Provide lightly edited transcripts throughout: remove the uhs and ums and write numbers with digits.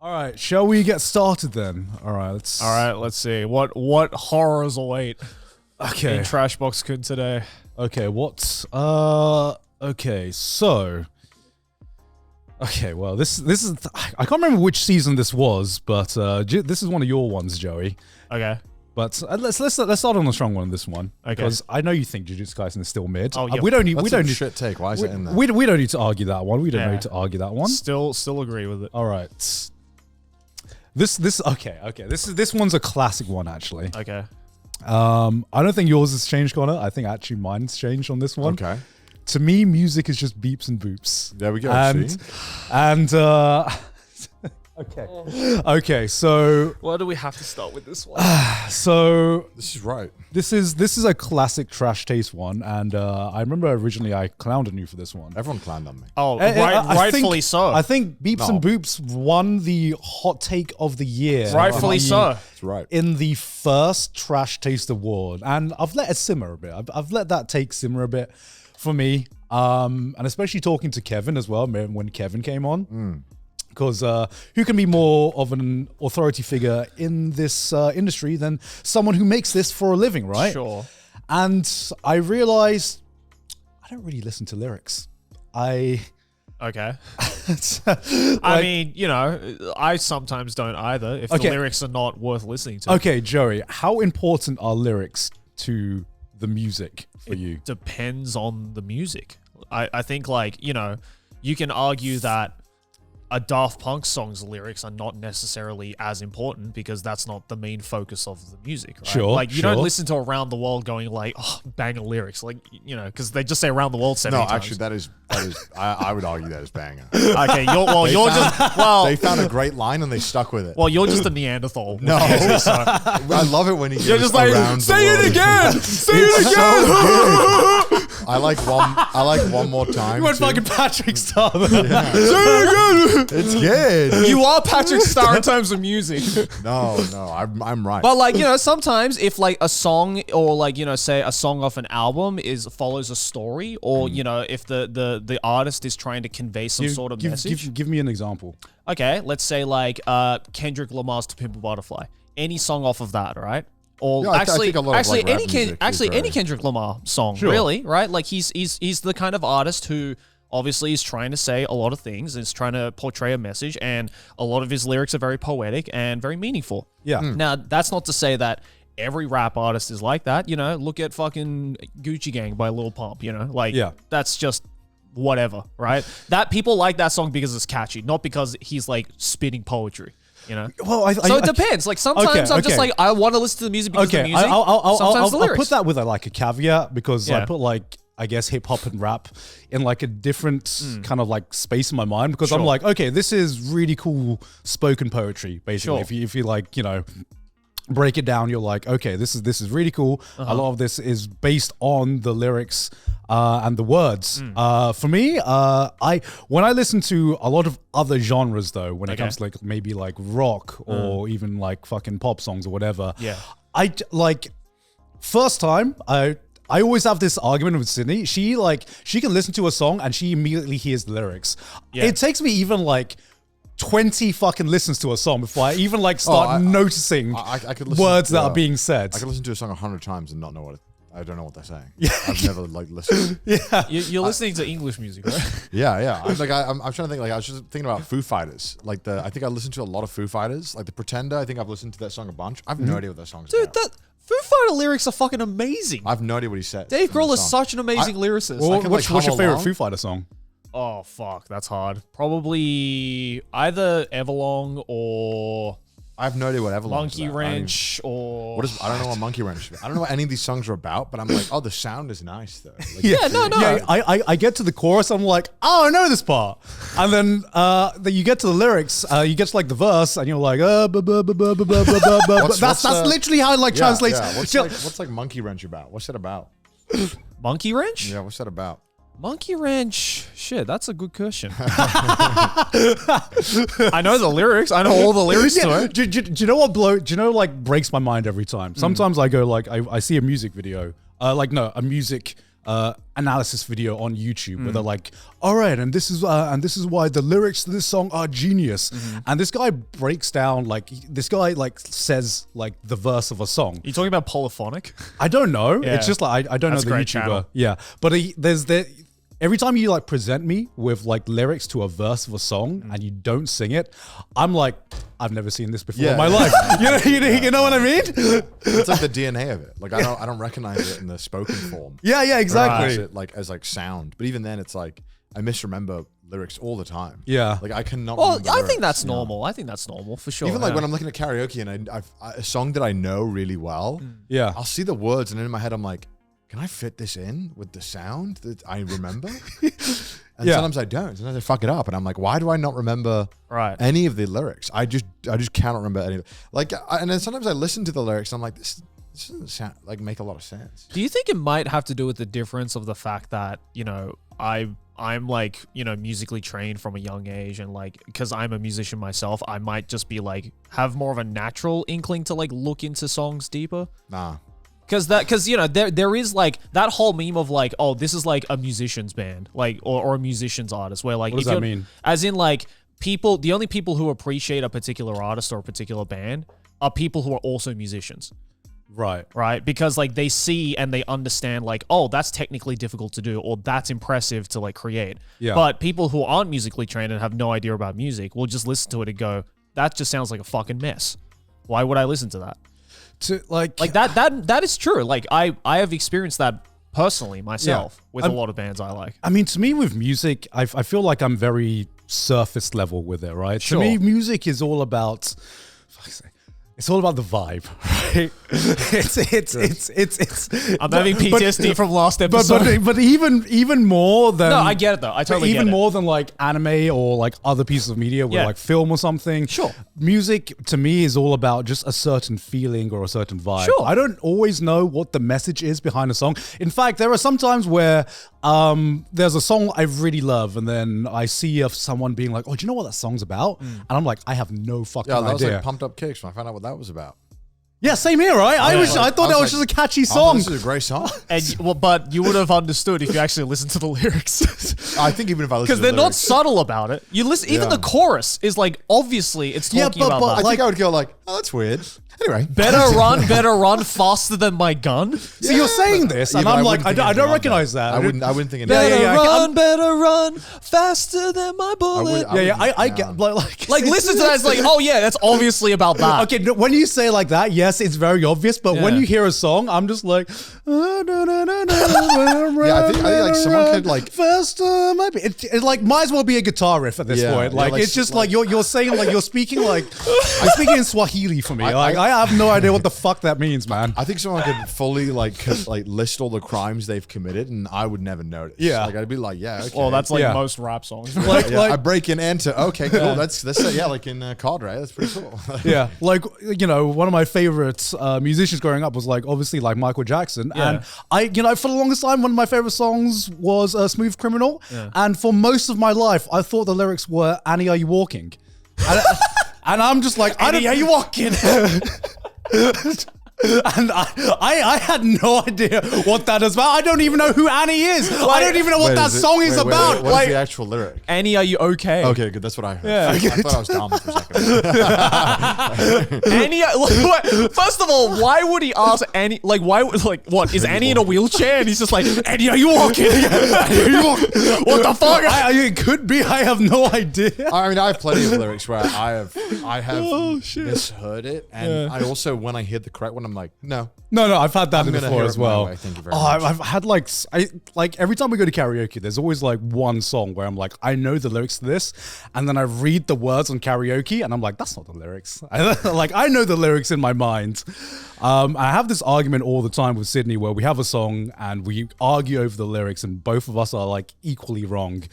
All right, shall we get started then? All right, let's see. What horrors await in Trashbox Kun today? Okay, well, this is I can't remember which season this was, but this is one of your ones, Joey. Okay. But let's start on a strong one on this one. Okay. Because I know you think Jujutsu Kaisen is still mid. Oh, yeah. We don't need shit take. Why is it in there? We don't need to argue that one. We don't need to argue that one. Still agree with it. All right. This one's a classic one actually. Okay. I don't think yours has changed, Connor. I think actually mine's changed on this one. Okay. To me, music is just beeps and boops. There we go. Okay, so why do we have to start with this one? So this is right. This is a classic trash taste one, and I remember originally I clowned on you for this one. Everyone clowned on me. Oh, rightfully so. I think Beeps and Boops won the hot take of the year. Rightfully so. That's right. In the first Trash Taste Award, and I've let it simmer a bit. I've let that take simmer a bit for me, and especially talking to Kevin as well when Kevin came on. Because who can be more of an authority figure in this industry than someone who makes this for a living, right? Sure. And I realized I don't really listen to lyrics. Okay. I mean, I sometimes don't either if the lyrics are not worth listening to. Okay, Joey, how important are lyrics to the music for you? Depends on the music. I think you can argue that a Daft Punk song's lyrics are not necessarily as important because that's not the main focus of the music, right? Sure. You don't listen to Around the World going banger lyrics, because they just say Around the World 70 times. No, actually, that is I would argue that is banger. Okay, they found a great line and they stuck with it. Well, you're just a Neanderthal. No, I love it when you're just like, say it again, say it again. I like one more time. You went fucking Patrick Star. Say it again. It's good. You are Patrick Star in terms of music. No, I'm right. But sometimes if a song or say a song off an album follows a story, or if the artist is trying to convey some sort of message. Give me an example. Okay, let's say Kendrick Lamar's "To Pimp a Butterfly." Any song off of that, right? Or any Kendrick Lamar song, really, right? He's the kind of artist who obviously is trying to say a lot of things, is trying to portray a message, and a lot of his lyrics are very poetic and very meaningful. Yeah. Now, that's not to say that every rap artist is like that. Look at fucking Gucci Gang by Lil Pump, that's just whatever, right? That people like that song because it's catchy, not because he's spitting poetry. Well, it depends. Sometimes I'm just I want to listen to the music because of the music. I'll put that with a caveat because I put I guess hip hop and rap in a different kind of space in my mind because I'm okay, this is really cool spoken poetry basically. If you break it down, you're okay, this is really cool. A lot of this is based on the lyrics and the words. For me, when I listen to a lot of other genres though, when it comes to maybe rock or even fucking pop songs or whatever, I first time I always have this argument with Sydney. She can listen to a song and she immediately hears the lyrics. It takes me even 20 fucking listens to a song before I even start noticing I could listen words that are being said. I could listen to a song 100 times and not know I don't know what they're saying. I've never listened. You're listening to English music, right? Yeah. I'm trying to think. I was just thinking about Foo Fighters. I think I listened to a lot of Foo Fighters. The Pretender. I think I've listened to that song a bunch. I have no idea what that song's about. Dude, Foo Fighter lyrics are fucking amazing. I have no idea what he said. Dave Grohl is such an amazing lyricist. What's your favorite Foo Fighter song? Oh, fuck. That's hard. Probably either Everlong or... I have no idea what Everlong Monkey Wrench or... I don't know what Monkey Wrench is. I don't know what any of these songs are about, but I'm the sound is nice, though. I get to the chorus, I'm I know this part. And then you get to the lyrics, you get to the verse, and you're that's literally how it translates. Yeah. What's Monkey Wrench about? What's that about? Monkey Wrench? Yeah, what's that about? Monkey Wrench. Shit, that's a good question. I know the lyrics. I know all the lyrics to it. Do you know what breaks my mind every time? Sometimes I go I see a music video, a music analysis video on YouTube where they're like, all right, and this is why the lyrics to this song are genius. And this guy breaks down says like the verse of a song. You talking about Polyphonic? I don't know. Yeah. It's just like I don't know the YouTuber. Channel. Yeah, but every time you like present me with like lyrics to a verse of a song and you don't sing it, I'm like, I've never seen this before in my life. You know what I mean? It's like the DNA of it. Like I don't recognize it in the spoken form. Yeah, exactly. It like as like sound, but even then, it's like I misremember lyrics all the time. Yeah, like I cannot. Well, I think that's normal. I think that's normal for sure. Even like when I'm looking at karaoke and a song that I know really well, I'll see the words and in my head I'm like, can I fit this in with the sound that I remember? And sometimes I don't. Sometimes I fuck it up, and I'm like, why do I not remember any of the lyrics? I just cannot remember any of it. Like, and then sometimes I listen to the lyrics, and I'm like, this doesn't sound like make a lot of sense. Do you think it might have to do with the difference of the fact that I'm like musically trained from a young age, and like because I'm a musician myself, I might just be like have more of a natural inkling to like look into songs deeper? Nah. Because there is like that whole meme of like, oh, this is like a musician's band, like or a musician's artist, where like what does that mean? As in like the only people who appreciate a particular artist or a particular band are people who are also musicians. Right. Because like they see and they understand like, oh, that's technically difficult to do, or that's impressive to like create. Yeah. But people who aren't musically trained and have no idea about music will just listen to it and go, that just sounds like a fucking mess. Why would I listen to that? Like that is true. Like I have experienced that personally myself with a lot of bands I like. I mean, to me with music, I feel like I'm very surface level with it, right? Sure. To me, music is all about, it's all about the vibe, right? It's I'm having PTSD from last episode. But even more than no, I get it though. I totally get it. Even more than like anime or like other pieces of media, where like film or something. Sure. Music to me is all about just a certain feeling or a certain vibe. Sure. I don't always know what the message is behind a song. In fact, there are some times where there's a song I really love, and then I see someone being like, "Oh, do you know what that song's about?" And I'm like, I have no fucking idea. Yeah, that was like Pumped Up Kicks when I found out what that was about. Yeah, same here, right? I thought that was just a catchy song. This is a great song. But you would have understood if you actually listened to the lyrics. I think even if I listen to the lyrics. Because they're not subtle about it. You listen, even the chorus is like, obviously it's talking about that. I think I would go like, oh, that's weird. Anyway. Better run faster than my gun. So you're saying this, and I'm like, I don't recognize that. I wouldn't think it. Better run faster than my bullet. I get like listen to that. It's like, oh yeah, that's obviously about that. Okay, when you say like that, yes, it's very obvious. But when you hear a song, I'm just like, I think like someone could like faster. Maybe it like might as well be a guitar riff at this point. Like it's just like you're saying like you're speaking in Swahili for me. Like I have no idea what the fuck that means, man. I think someone could fully like list all the crimes they've committed, and I would never notice. Yeah, like I'd be like, yeah, okay. Well, that's like most rap songs. I break in, enter. Okay, cool. That's like in COD, right? That's pretty cool. Yeah, like one of my favorites musicians growing up was like obviously like Michael Jackson, and I for the longest time one of my favorite songs was "Smooth Criminal," and for most of my life I thought the lyrics were "Annie, are you walking?" And I'm just like, Annie, are you walking? And I had no idea what that is about. I don't even know who Annie is. I don't even know what that song is about. What's the actual lyric? Annie, are you okay? Okay, good. That's what I heard. Yeah. I thought I was dumb for a second. Annie, first of all, why would he ask Annie? Like, why? Like, what is Annie in a wheelchair? And he's just like, Annie, are you walking? What the fuck? It could be. I have no idea. I mean, I have plenty of lyrics where I have misheard it, and I also when I hear the correct one, I'm like, no. I've had that before as well. Thank you very much. I've had like every time we go to karaoke, there's always like one song where I'm like, I know the lyrics to this, and then I read the words on karaoke, and I'm like, that's not the lyrics. Like I know the lyrics in my mind. I have this argument all the time with Sydney where we have a song and we argue over the lyrics, and both of us are like equally wrong.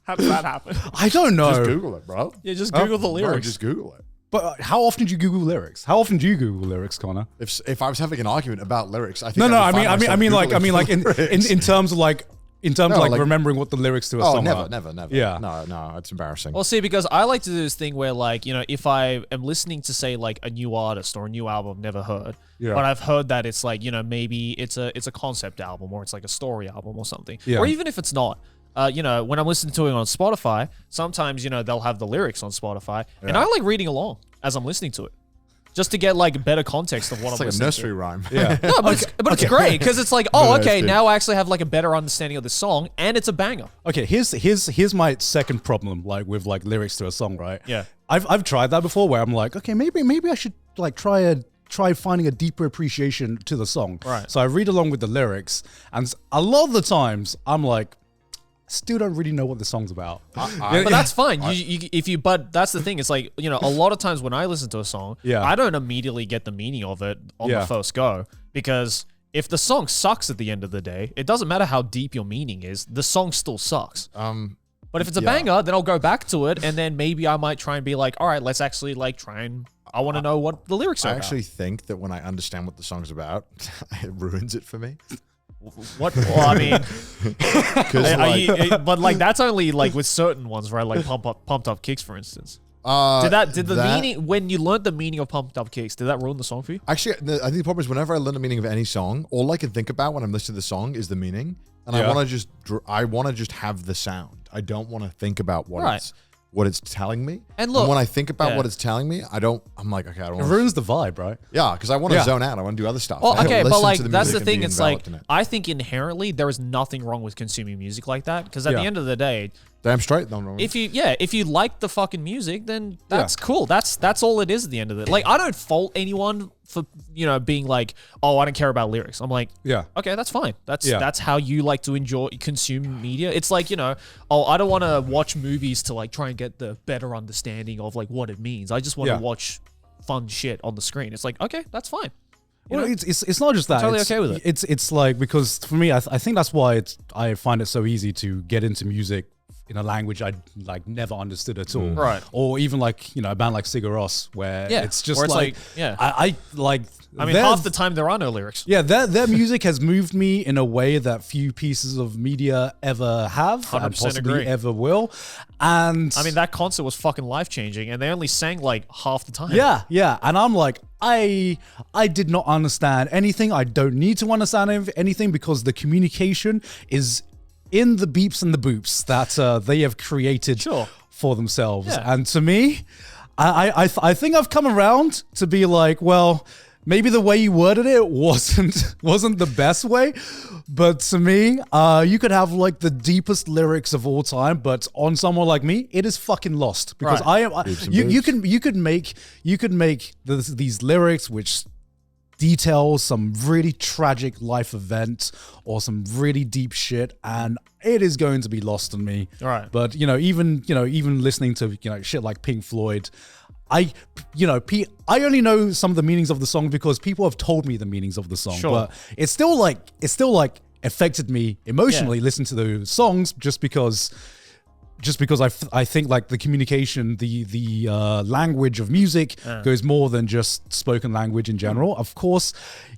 How does that happen? I don't know. Just Google it, bro. Yeah, just Google the lyrics. Bro, just Google it. But how often do you Google lyrics? How often do you Google lyrics, Connor? If I was having an argument about lyrics, I think I mean like in terms of like In terms of like remembering what the lyrics to a song are. Never. Yeah. No, it's embarrassing. Well, see, because I like to do this thing where like, if I am listening to say like a new artist or a new album I've never heard, but I've heard that it's like, maybe it's a concept album or it's like a story album or something. Yeah. Or even if it's not, when I'm listening to it on Spotify, sometimes, they'll have the lyrics on Spotify and I like reading along as I'm listening to it. Just to get like better context of what I'm listening to. It's like a nursery rhyme. Yeah. No, but it's great because it's like, now I actually have like a better understanding of the song and it's a banger. Okay, here's my second problem, like with like lyrics to a song, right? Yeah. I've tried that before where I'm like, okay, maybe I should like try finding a deeper appreciation to the song. Right. So I read along with the lyrics, and a lot of the times I'm like, still don't really know what the song's about. But that's fine. But that's the thing. It's like, a lot of times when I listen to a song, I don't immediately get the meaning of it on the first go, because if the song sucks at the end of the day, it doesn't matter how deep your meaning is, the song still sucks. But if it's a banger, then I'll go back to it, and then maybe I might try and be like, all right, let's actually like try and I want to know what the lyrics are about. I actually think that when I understand what the song's about, it ruins it for me. What? Well, I mean, but like that's only like with certain ones, right? Like pumped up kicks, for instance. Did the meaning, when you learned the meaning of pumped up kicks, did that ruin the song for you? Actually, I think the problem is whenever I learn the meaning of any song, all I can think about when I'm listening to the song is the meaning, and I want to just have the sound. I don't want to think about what it's telling me. And look, when I think about what it's telling me, I'm like, okay, I don't. It ruins the vibe, right? Yeah, because I want to zone out. I want to do other stuff. Well, okay, but like that's the thing. It's like I think inherently there is nothing wrong with consuming music like that, because at the end of the day, damn straight, no wrong. If you like the fucking music, then that's cool. That's all it is at the end of it. Like I don't fault anyone for being like, oh, I don't care about lyrics. I'm like, okay, that's fine. That's how you like to consume media. It's like, oh, I don't want to watch movies to like try and get the better understanding of like what it means. I just want to watch fun shit on the screen. It's like, okay, that's fine. Well, it's not just that. I'm totally okay with it. It's like, because for me, I think that's why I find it so easy to get into music in a language I like never understood at all. Right. Or even like, a band like Sigur Rós, where it's just it's like I mean, half the time there are no lyrics. Yeah, their music has moved me in a way that few pieces of media ever have and possibly ever will. And I mean, that concert was fucking life-changing, and they only sang like half the time. Yeah. And I'm like, I did not understand anything. I don't need to understand anything, because the communication is in the beeps and the boops that they have created for themselves. Yeah. And to me, I think I've come around to be like, well, maybe the way you worded it wasn't the best way, but to me, you could have like the deepest lyrics of all time, but on someone like me, it is fucking lost, because you could make these lyrics which details some really tragic life event or some really deep shit, and it is going to be lost on me. Right. But even listening to shit like Pink Floyd, I only know some of the meanings of the song because people have told me the meanings of the song. Sure. But it's still like affected me emotionally listening to those songs just because I think like the communication, the language of music goes more than just spoken language in general. Of course,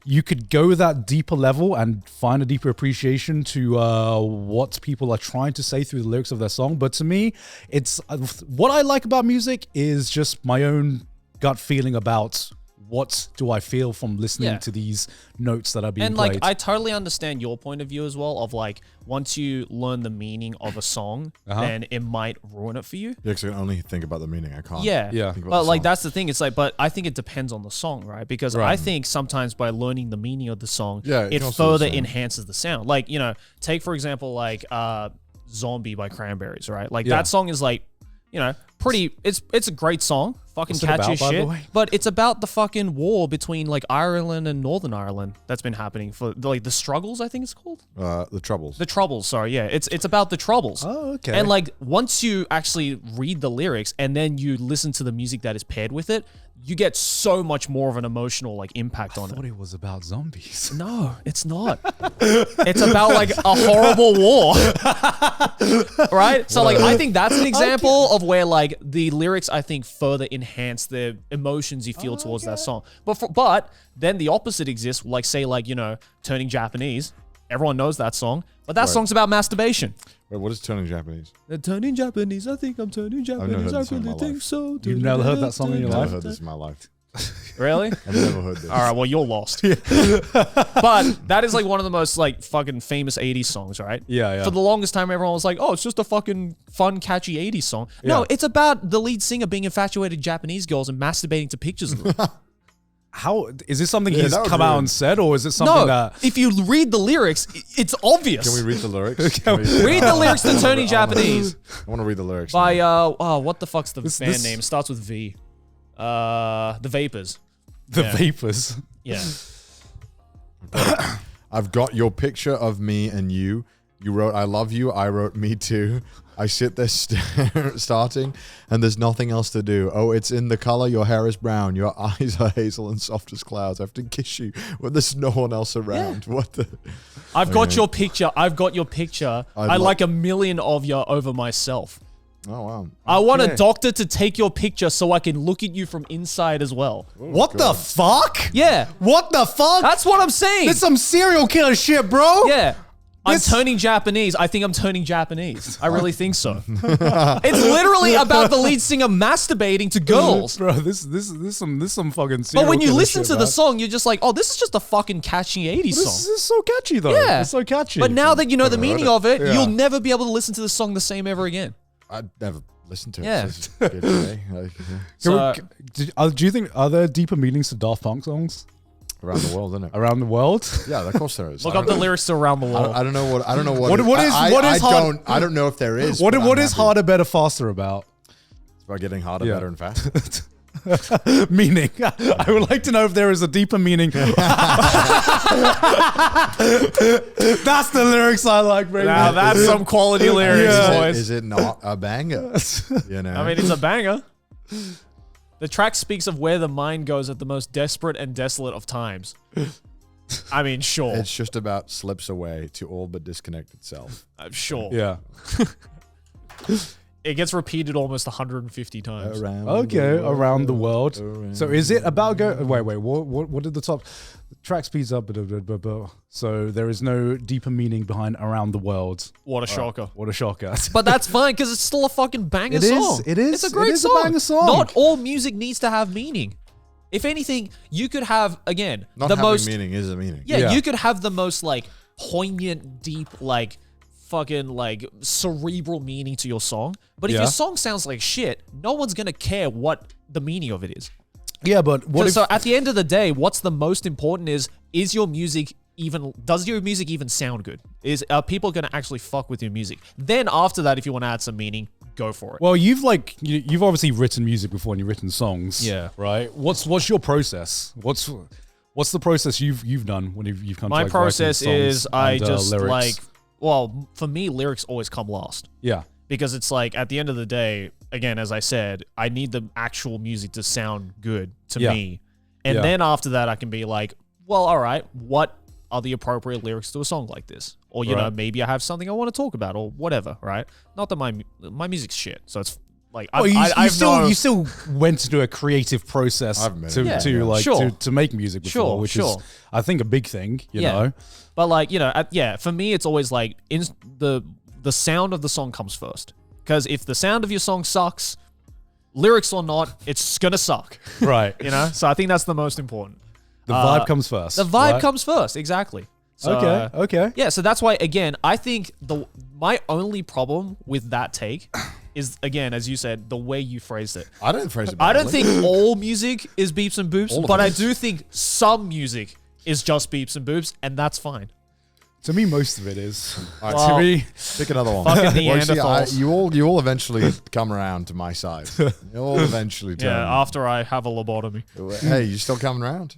you could go that deeper level and find a deeper appreciation to what people are trying to say through the lyrics of their song. But to me, it's what I like about music is just my own gut feeling about what do I feel from listening to these notes that are being played. And like, I totally understand your point of view as well, of like, once you learn the meaning of a song, then it might ruin it for you. Yeah, because I can only think about the meaning. I can't. Yeah. But like, that's the thing. It's like, but I think it depends on the song, right? Because I think sometimes by learning the meaning of the song, it further enhances the sound. Like, take for example, like Zombie by Cranberries, right? Like that song is like, pretty, it's a great song, fucking catchy as shit, but it's about the fucking war between like Ireland and Northern Ireland that's been happening for like the struggles, I think it's called. The Troubles. The Troubles, sorry, yeah. It's about the Troubles. Oh, okay. And like once you actually read the lyrics and then you listen to the music that is paired with it, you get so much more of an emotional like impact on it. I thought it was about zombies. No, it's not. It's about like a horrible war. Right? So like I think that's an example of where like the lyrics I think further enhance the emotions you feel towards that song. But then the opposite exists, like say like, turning Japanese. Everyone knows that song. But that song's about masturbation. Wait, what is turning Japanese? Turning Japanese, I think I'm turning Japanese. I really think so. You've never heard that song in your life? I've never heard this in my life. Really? I've never heard this. All right, well, you're lost. But that is like one of the most like fucking famous 80s songs, right? Yeah. For the longest time, everyone was like, oh, it's just a fucking fun, catchy 80s song. No, it's about the lead singer being infatuated with Japanese girls and masturbating to pictures of them. How is this something he's come out and said, or is it something that? If you read the lyrics, it's obvious. Can we read the lyrics? Read the lyrics to Turning Japanese. I want to read the lyrics. By what the fuck's the band name? Starts with V. The Vapors. The Vapors. Yeah. I've got your picture of me and you. You wrote, I love you. I wrote, me too. I sit there starting, and there's nothing else to do. Oh, it's in the color. Your hair is brown. Your eyes are hazel and soft as clouds. I have to kiss you when there's no one else around. What the? I've got your picture. I've got your picture. I like a million of you over myself. Oh, wow. I want a doctor to take your picture so I can look at you from inside as well. Oh, what the fuck? Yeah. What the fuck? That's what I'm saying. It's some serial killer shit, bro. Yeah. I'm turning Japanese. I think I'm turning Japanese. I really think so. It's literally about the lead singer masturbating to girls. Bro, this is some fucking serial But when you killer listen shit, to the song, you're just like, oh, this is just a fucking catchy 80s song. This is so catchy, though. Yeah. It's so catchy. But now that you know the meaning of it, you'll never be able to listen to the song the same ever again. I'd never listen to it. Yeah. So, do you think, are there deeper meanings to Daft Punk songs? Around the world, isn't it? Around the world? Yeah, of course there is. Look up the lyrics to Around the World. I don't know what. I don't know what is hard. I don't know if there is. What is harder, better, faster about? It's about getting harder, better, and faster. Meaning. I would like to know if there is a deeper meaning. That's the lyrics I like, bro. Now that's some quality lyrics, boys. Is it not a banger? You know. I mean, it's a banger. The track speaks of where the mind goes at the most desperate and desolate of times. I mean, sure. It's just about slips away to all but disconnect itself. Sure. Yeah. It gets repeated almost 150 times. Around the world. So is it about wait, what did the top track speeds up? So there is no deeper meaning behind Around the World. What a shocker. What a shocker. But that's fine because it's still a fucking banger song. It is. It's a great song. A banger song. Not all music needs to have meaning. If anything, you could have, again, not the having most meaning is a meaning. Yeah, you could have the most like poignant, deep, like fucking like cerebral meaning to your song. But if your song sounds like shit, no one's gonna care what the meaning of it is. Yeah, but so at the end of the day, what's the most important is your music does your music even sound good? Are people gonna actually fuck with your music? Then after that, if you want to add some meaning, go for it. Well, you've obviously written music before and you've written songs. Yeah. Right? What's your process? What's the process you've done when you've come to my process is I just lyrics? like, well, for me, lyrics always come last. Yeah. Because it's like, at the end of the day, again, as I said, I need the actual music to sound good to me. And then after that, I can be like, well, all right, what are the appropriate lyrics to a song like this? Or, you know, maybe I have something I want to talk about or whatever, right? Not that my music's shit. So it's like, you still went to do a creative process to make music before, which is, I think, a big thing, you know? But like, you know, for me, it's always like the sound of the song comes first. Because if the sound of your song sucks, lyrics or not, it's gonna suck. Right. You know? So I think that's the most important. The vibe comes first. The vibe comes first, exactly. So, okay. Yeah, so that's why, again, I think my only problem with that take is, again, as you said, the way you phrased it. I don't phrase it badly. I don't think all music is beeps and boops, but I do think some music is just beeps and boops, and that's fine. To me, most of it is. Well, to me, pick another one. Fucking Neanderthals. You all eventually come around to my side. You all eventually turn. Yeah, after I have a lobotomy. Hey, you still coming around?